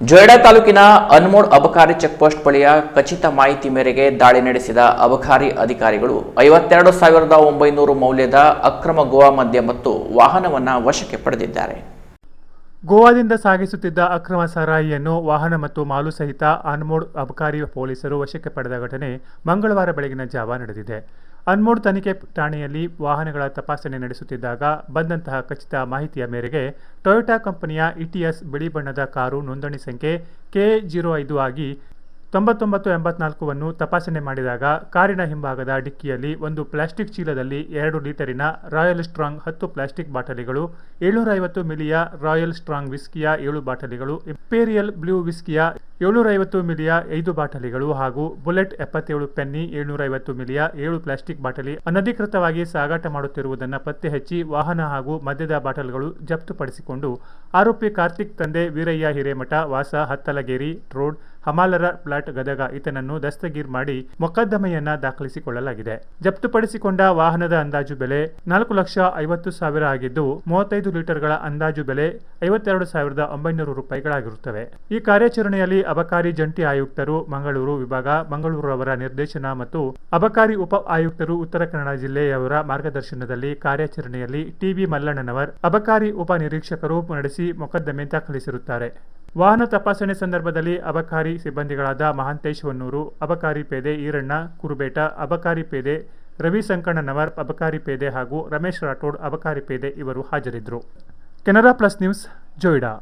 ಜೊಯ್ಡಾ ತಾಲೂಕಿನ ಅನ್ಮೋಡ್ ಅಬಕಾರಿ ಚೆಕ್ಪೋಸ್ಟ್ ಬಳಿಯ ಖಚಿತ ಮಾಹಿತಿ ಮೇರೆಗೆ ದಾಳಿ ನಡೆಸಿದ ಅಬಕಾರಿ ಅಧಿಕಾರಿಗಳು 52,900 ಮೌಲ್ಯದ ಅಕ್ರಮ ಗೋವಾ ಮದ್ಯ ಮತ್ತು ವಾಹನವನ್ನು ವಶಕ್ಕೆ ಪಡೆದಿದ್ದಾರೆ. ಗೋವಾದಿಂದ ಸಾಗಿಸುತ್ತಿದ್ದ ಅಕ್ರಮ ಸಾರಾಯಿಯನ್ನು ವಾಹನ ಮತ್ತು ಮಾಲು ಸಹಿತ ಅನ್ಮೋಡ್ ಅಬಕಾರಿ ಪೊಲೀಸರು ವಶಕ್ಕೆ ಪಡೆದ ಘಟನೆ ಮಂಗಳವಾರ ಬೆಳಗಿನ ಜಾವ ನಡೆದಿದೆ. ಅನ್ಮೋಡ್ ತನಿಖೆ ಠಾಣೆಯಲ್ಲಿ ವಾಹನಗಳ ತಪಾಸಣೆ ನಡೆಸುತ್ತಿದ್ದಾಗ ಬಂದಂತಹ ಖಚಿತ ಮಾಹಿತಿಯ ಮೇರೆಗೆ ಟೊಯೋಟಾ ಕಂಪನಿಯ ಇಟಿಎಸ್ ಬಿಳಿ ಬಣ್ಣದ ಕಾರು ನೋಂದಣಿ ಸಂಖ್ಯೆ KA05 ಆಗಿ 9984ವನ್ನು ತಪಾಸಣೆ ಮಾಡಿದಾಗ ಕಾರಿನ ಹಿಂಭಾಗದ ಡಿಕ್ಕಿಯಲ್ಲಿ ಒಂದು ಪ್ಲಾಸ್ಟಿಕ್ ಚೀಲದಲ್ಲಿ 2 ಲೀಟರಿನ ರಾಯಲ್ ಸ್ಟ್ರಾಂಗ್ 10 ಪ್ಲಾಸ್ಟಿಕ್ ಬಾಟಲಿಗಳು, 750 ಮಿಲಿಯ ರಾಯಲ್ ಸ್ಟ್ರಾಂಗ್ ವಿಸ್ಕಿಯ 7 ಬಾಟಲಿಗಳು, ಇಂಪೀರಿಯಲ್ ಬ್ಲೂ ವಿಸ್ಕಿಯ 750 ಮಿಲಿಯ 5 ಬಾಟಲಿಗಳು ಹಾಗೂ ಬುಲೆಟ್ 77 ಪೆನ್ನಿ 750 ಮಿಲಿಯ 7 ಪ್ಲಾಸ್ಟಿಕ್ ಬಾಟಲಿ ಅನಧಿಕೃತವಾಗಿ ಸಾಗಾಟ ಮಾಡುತ್ತಿರುವುದನ್ನು ಪತ್ತೆ ಹಚ್ಚಿ ವಾಹನ ಹಾಗೂ ಮದ್ಯದ ಬಾಟಲ್ಗಳು ಜಪ್ತುಪಡಿಸಿಕೊಂಡು ಆರೋಪಿ ಕಾರ್ತಿಕ್ ತಂದೆ ವೀರಯ್ಯ ಹಿರೇಮಠ ವಾಸ ಹತ್ತಲಗೇರಿ ರೋಡ್ ಹಮಾಲರ ಪ್ಲಾಟ್ ಗದಗ ಈತನನ್ನು ದಸ್ತಗೀರ್ ಮಾಡಿ ಮೊಕದ್ದಮೆಯನ್ನ ದಾಖಲಿಸಿಕೊಳ್ಳಲಾಗಿದೆ. ಜಪ್ತುಪಡಿಸಿಕೊಂಡ ವಾಹನದ ಅಂದಾಜು ಬೆಲೆ 4,50,000 ಆಗಿದ್ದು 35 ಲೀಟರ್ಗಳ ಅಂದಾಜು ಬೆಲೆ 52,900 ರೂಪಾಯಿಗಳಾಗಿರುತ್ತವೆ. ಈ ಕಾರ್ಯಾಚರಣೆಯಲ್ಲಿ ಅಬಕಾರಿ ಜಂಟಿ ಆಯುಕ್ತರು ಮಂಗಳೂರು ವಿಭಾಗ ಮಂಗಳೂರು ಅವರ ನಿರ್ದೇಶನ ಮತ್ತು ಅಬಕಾರಿ ಉಪ ಆಯುಕ್ತರು ಉತ್ತರ ಕನ್ನಡ ಜಿಲ್ಲೆಯವರ ಮಾರ್ಗದರ್ಶನದಲ್ಲಿ ಕಾರ್ಯಾಚರಣೆಯಲ್ಲಿ ಟಿಬಿ ಮಲ್ಲಣ್ಣನವರ್ ಅಬಕಾರಿ ಉಪ ನಿರೀಕ್ಷಕರು ನಡೆಸಿ ಮೊಕದ್ದಮೆ ದಾಖಲಿಸಿರುತ್ತಾರೆ. ವಾಹನ ತಪಾಸಣೆ ಸಂದರ್ಭದಲ್ಲಿ ಅಬಕಾರಿ ಸಿಬ್ಬಂದಿಗಳಾದ ಮಹಾಂತೇಶ್ ಹೊನ್ನೂರು, ಅಬಕಾರಿ ಪೇದೆ ಈರಣ್ಣ ಕುರುಬೇಟ, ಅಬಕಾರಿ ಪೇದೆ ರವಿ ಸಂಕಣ್ಣನವರ್, ಅಬಕಾರಿ ಪೇದೆ ಹಾಗೂ ರಮೇಶ್ ರಾಠೋಡ್ ಅಬಕಾರಿ ಪೇದೆ ಇವರು ಹಾಜರಿದ್ದರು. Canara plus news, Joida.